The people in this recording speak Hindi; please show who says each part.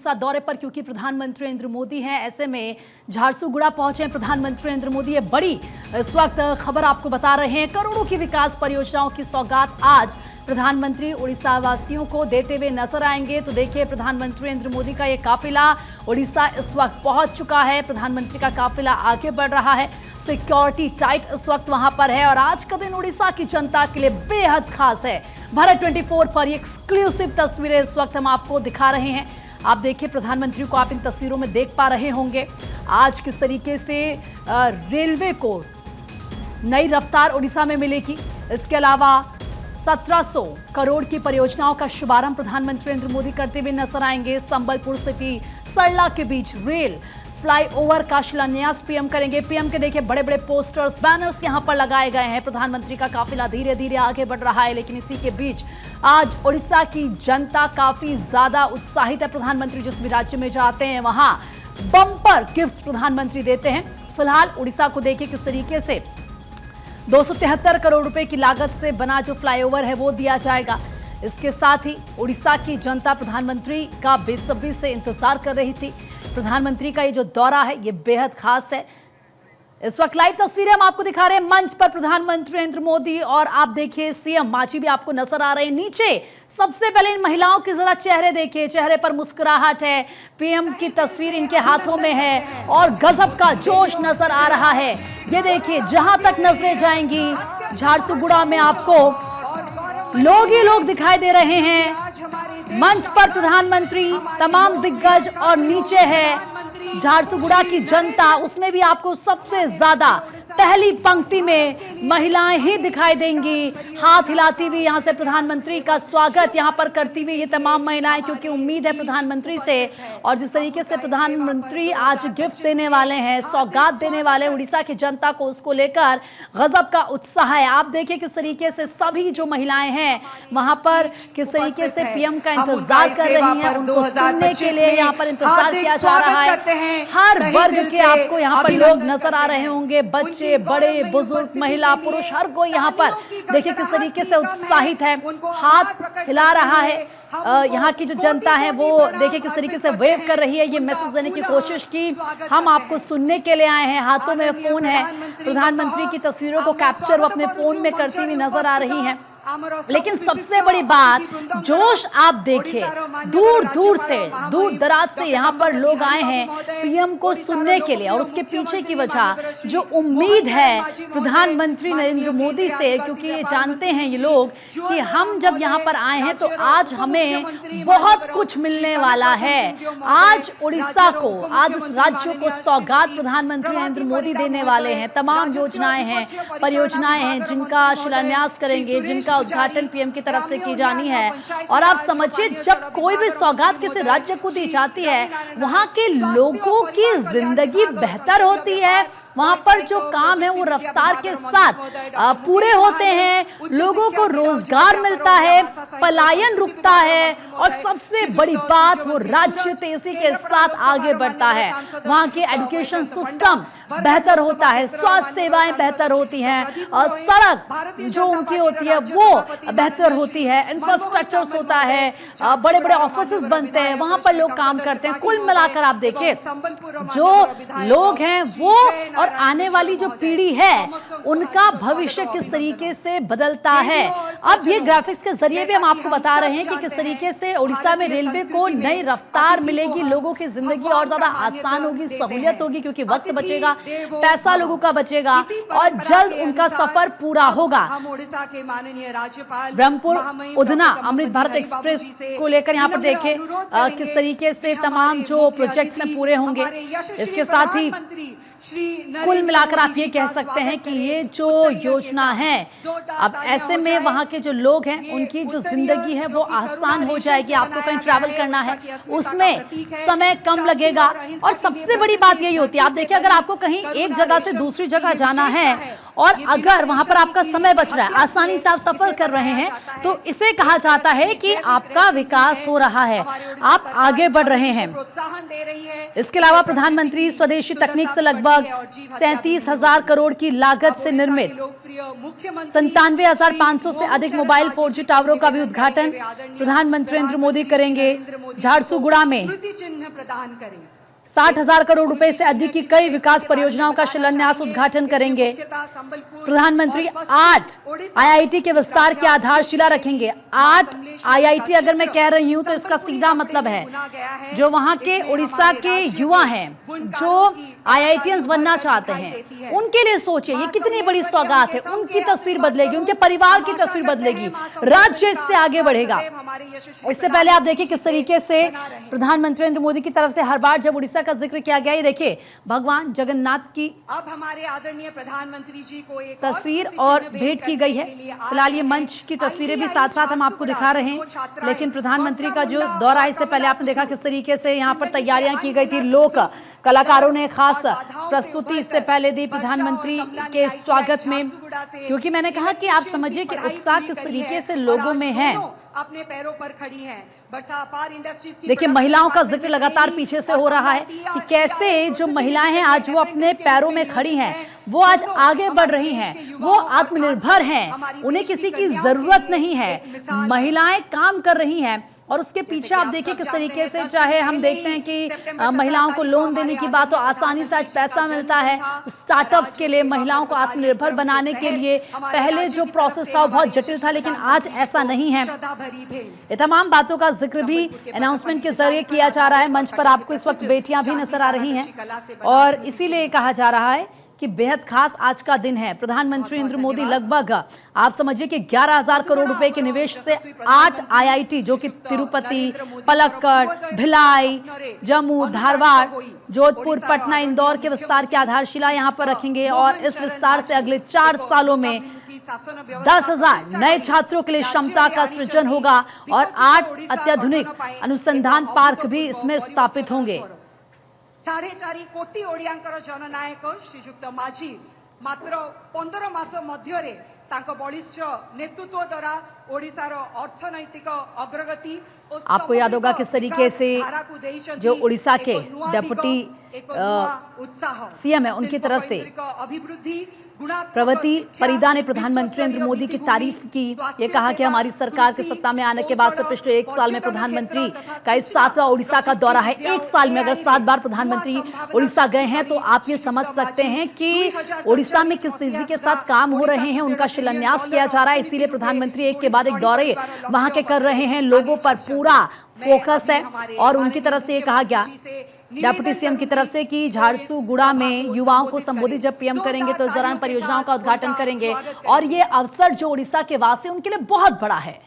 Speaker 1: उड़ीसा दौरे पर, क्योंकि प्रधानमंत्री नरेंद्र मोदी हैं। ऐसे में झारसुगुड़ा पहुंचे हैं प्रधानमंत्री नरेंद्र मोदी। ये बड़ी इस वक्त खबर आपको बता रहे हैं। करोड़ों की विकास परियोजनाओं की सौगात आज प्रधानमंत्री उड़ीसा वासियों को देते हुए नजर आएंगे। तो देखिए, प्रधानमंत्री नरेंद्र मोदी का ये काफिला उड़ीसा इस वक्त पहुंच चुका है। प्रधानमंत्री का काफिला आगे बढ़ रहा है। सिक्योरिटी टाइट इस वक्त वहां पर है और आज का दिन उड़ीसा की जनता के लिए बेहद खास है। भारत 24 पर ये एक्सक्लूसिव तस्वीरें इस वक्त हम आपको दिखा रहे हैं। आप देखिए, प्रधानमंत्री को आप इन तस्वीरों में देख पा रहे होंगे। आज किस तरीके से रेलवे को नई रफ्तार उड़ीसा में मिलेगी। इसके अलावा 1700 करोड़ की परियोजनाओं का शुभारंभ प्रधानमंत्री नरेंद्र मोदी करते हुए नजर आएंगे। संबलपुर सिटी सरला के बीच रेल फ्लाईओवर का शिलान्यास पीएम करेंगे। पीएम के देखिए बड़े बड़े पोस्टर्स, बैनर्स यहां पर लगाए गए हैं। प्रधानमंत्री का काफिला धीरे धीरे आगे बढ़ रहा है, लेकिन इसी के बीच आज उड़ीसा की जनता काफी ज्यादा उत्साहित है। प्रधानमंत्री जिस भी राज्य में जाते हैं वहां बम्पर गिफ्ट्स प्रधानमंत्री देते हैं। फिलहाल उड़ीसा को देखिए किस तरीके से 273 करोड़ रुपए की लागत से बना जो फ्लाईओवर है वो दिया जाएगा। इसके साथ ही उड़ीसा की जनता प्रधानमंत्री का बेसब्री से इंतजार कर रही थी। प्रधानमंत्री का ये जो दौरा है ये बेहद खास है। इस वक्त लाइव तस्वीरें हम आपको दिखा रहे हैं। मंच पर प्रधानमंत्री नरेंद्र मोदी और आप देखिए सीएम मांझी भी आपको नजर आ रहे हैं। नीचे सबसे पहले इन महिलाओं के जरा चेहरे देखिए, चेहरे पर मुस्कुराहट है। पीएम की तस्वीर इनके हाथों में है और गजब का जोश नजर आ रहा है। ये देखिए, जहां तक नजरें जाएंगी झारसुगुड़ा में आपको लोग ही लोग दिखाई दे रहे हैं। मंच पर प्रधानमंत्री, तमाम दिग्गज और नीचे है झारसुगुड़ा की जनता। उसमें भी आपको सबसे ज्यादा पहली पंक्ति में महिलाएं ही दिखाई देंगी, हाथ हिलाती हुई यहां से प्रधानमंत्री का स्वागत यहां पर करती हुई ये तमाम महिलाएं, क्योंकि उम्मीद है प्रधानमंत्री से। और जिस तरीके से प्रधानमंत्री आज गिफ्ट देने वाले हैं, सौगात देने वाले उड़ीसा की जनता को, उसको लेकर गजब का उत्साह है। आप देखिए किस तरीके से सभी जो महिलाएं हैं वहां पर किस तरीके से पीएम का इंतजार कर रही हैं। उनको सुनने के लिए यहाँ पर इंतजार किया जा रहा है। हर वर्ग के आपको यहाँ पर लोग नजर आ रहे होंगे, बच्चे, बड़े, बुजुर्ग, महिला, पुरुष, हर कोई यहाँ पर देखिए किस तरीके से उत्साहित है, हाथ हिला रहा है। यहाँ की जो जनता है वो देखिए किस तरीके से वेव कर रही है। ये मैसेज देने की कोशिश की, हम आपको सुनने के लिए आए हैं। हाथों में फोन है, प्रधानमंत्री की तस्वीरों को कैप्चर वो अपने फोन में करती हुई नजर आ रही हैं। लेकिन सबसे बड़ी बात, जोश आप देखिए, दूर दूर से, दूर दराज से यहाँ पर लोग आए हैं पीएम को सुनने के लिए। और उसके पीछे की वजह जो उम्मीद है प्रधानमंत्री नरेंद्र मोदी से, क्योंकि ये जानते हैं ये लोग कि हम जब यहाँ पर आए हैं तो आज हमें बहुत कुछ मिलने वाला है। आज उड़ीसा को, आज इस राज्य को सौगात प्रधानमंत्री नरेंद्र मोदी देने वाले हैं। तमाम योजनाएं हैं, परियोजनाएं हैं जिनका शिलान्यास करेंगे, जिनका उद्घाटन पीएम की तरफ से की जानी है। और आप समझिए, जब कोई भी सौगात किसी राज्य को दी जाती है, वहां के लोगों की जिंदगी बेहतर होती है। वहां पर जो काम है वो रफ्तार के साथ पूरे होते हैं, लोगों को रोजगार मिलता है, पलायन रुकता है और सबसे बड़ी बात, वो राज्य तेजी के साथ आगे बढ़ता है। वहां के एजुकेशन सिस्टम बेहतर होता है, स्वास्थ्य सेवाएं बेहतर होती हैं, सड़क जो उनकी होती है वो बेहतर होती है, इंफ्रास्ट्रक्चर होता है, बड़े बड़े ऑफिसेस बनते हैं, वहां पर लोग काम करते हैं। कुल मिलाकर आप देखिए, जो लोग हैं वो और आने वाली जो पीढ़ी है उनका भविष्य किस तरीके से बदलता है। अब ये ग्राफिक्स के जरिए भी हम आपको बता रहे हैं कि किस तरीके से उड़ीसा में रेलवे को नई रफ्तार मिलेगी, लोगों की जिंदगी और ज्यादा आसान होगी, सहूलियत होगी, क्योंकि वक्त बचेगा, पैसा लोगों का बचेगा और जल्द उनका सफर पूरा होगा। ब्रह्मपुर उधना अमृत भारत एक्सप्रेस को लेकर यहाँ पर देखें किस तरीके से तमाम जो प्रोजेक्ट्स हैं पूरे होंगे। इसके साथ ही कुल मिलाकर आप ये कह सकते हैं कि ये जो योजना है, अब ऐसे में वहाँ के जो लोग हैं उनकी जो जिंदगी है वो आसान हो जाएगी। आपको कहीं ट्रैवल करना है उसमें समय कम लगेगा और सबसे बड़ी बात यही होती है, आप देखिए, अगर आपको कहीं एक जगह से दूसरी जगह जाना है और अगर वहां पर आपका समय बच रहा है, आसानी से आप सफर कर रहे हैं, तो इसे कहा जाता है कि आपका विकास हो रहा है, आप आगे बढ़ रहे हैं। इसके अलावा प्रधानमंत्री स्वदेशी तकनीक से लगभग 37,000 करोड़ की लागत से निर्मित 97,500 से अधिक मोबाइल 4G टावरों का भी उद्घाटन प्रधानमंत्री नरेंद्र मोदी करेंगे। झारसुगुड़ा में 60,000 करोड़ रुपए से अधिक की कई विकास परियोजनाओं का शिलान्यास उद्घाटन करेंगे। प्रधानमंत्री 8 आईआईटी के विस्तार की आधारशिला रखेंगे। 8 आईआईटी अगर मैं कह रही हूं तो इसका सीधा मतलब है जो वहां के उड़ीसा के युवा हैं जो आईआईटीएंस बनना चाहते हैं उनके लिए सोचिए ये कितनी बड़ी सौगात है। उनकी तस्वीर बदलेगी, उनके परिवार की तस्वीर बदलेगी, राज्य इससे आगे बढ़ेगा। इससे पहले आप देखिए किस तरीके से प्रधानमंत्री नरेंद्र मोदी की तरफ से हर बार जब उड़ीसा का जिक्र किया गया, ये देखिए भगवान जगन्नाथ की
Speaker 2: अब हमारे आदरणीय प्रधानमंत्री जी को एक
Speaker 1: तस्वीर और भेंट की गई है। फिलहाल ये मंच की तस्वीरें भी साथ साथ हम आपको दिखा रहे हैं, लेकिन प्रधानमंत्री का जो दौरा है इससे पहले आपने देखा किस तरीके से यहाँ पर तैयारियां की गई थी। लोक कलाकारों ने खास प्रस्तुति इससे पहले दी प्रधानमंत्री के स्वागत में, क्योंकि मैंने कहा कि आप समझिए कि उत्साह किस तरीके से लोगों में है।
Speaker 2: अपने पैरों पर खड़ी हैं।
Speaker 1: देखिए महिलाओं का जिक्र लगातार पीछे से हो रहा है कि कैसे जो महिलाएं हैं आज वो अपने पैरों में खड़ी हैं, वो आज आगे बढ़ रही हैं, वो आत्मनिर्भर हैं, उन्हें किसी की जरूरत नहीं है, महिलाएं काम कर रही हैं। और उसके पीछे आप देखिए किस तरीके से, चाहे हम देखते हैं कि महिलाओं को लोन देने की बात तो आसानी से आज पैसा मिलता है स्टार्टअप्स के लिए, महिलाओं को आत्मनिर्भर बनाने के लिए। पहले जो प्रोसेस था वो बहुत जटिल था, लेकिन आज ऐसा नहीं है। ये तमाम बातों का जिक्र भी अनाउंसमेंट के जरिए किया जा रहा है। मंच पर आपको इस वक्त बेटियां भी नजर आ रही हैं और इसीलिए कहा जा रहा है कि बेहद खास आज का दिन है। प्रधानमंत्री नरेंद्र मोदी लगभग आप समझिए कि 11,000 करोड़ रुपए के निवेश से 8 आईआईटी जो कि तिरुपति, पलक्कड़, भिलाई, जम्मू, धारवाड़, जोधपुर, पटना, इंदौर के विस्तार की आधारशिला यहां पर रखेंगे और इस विस्तार से अगले 4 सालों में 10,000 नए छात्रों के लिए क्षमता का सृजन होगा और 8 अत्याधुनिक अनुसंधान पार्क भी इसमें स्थापित होंगे।
Speaker 2: 4.5 कोटी ओडियांकर जननायक श्रीजुक्त माझी मात्र 15 मास मध्यरे तांको बलिष्ठ नेतृत्व द्वारा ओडिशार अर्थनैतिक अग्रगति।
Speaker 1: आपको याद होगा किस तरीके से जो उड़ीसा के डेप्यूटी सीएम है उनकी तरफ से प्रवती परिदा ने प्रधानमंत्री नरेंद्र मोदी की तारीफ की। ये कहा कि हमारी सरकार के सत्ता में आने के बाद से पिछले 1 साल में प्रधानमंत्री का इस 7वां उड़ीसा का दौरा है। 1 साल में अगर 7 बार प्रधानमंत्री उड़ीसा गए हैं तो आप ये समझ सकते हैं कि उड़ीसा में किस तेजी के साथ काम हो रहे हैं, उनका शिलान्यास किया जा रहा है। इसीलिए प्रधानमंत्री एक के बाद एक दौरे वहां के कर रहे हैं, लोगों पर पूरा फोकस है। और उनकी तरफ से ये कहा गया डिप्टी सीएम की तरफ से कि झारसुगुड़ा में युवाओं को संबोधित जब पीएम करेंगे तो इस दौरान परियोजनाओं का उद्घाटन करेंगे और ये अवसर जो उड़ीसा के वासी उनके लिए बहुत बड़ा है।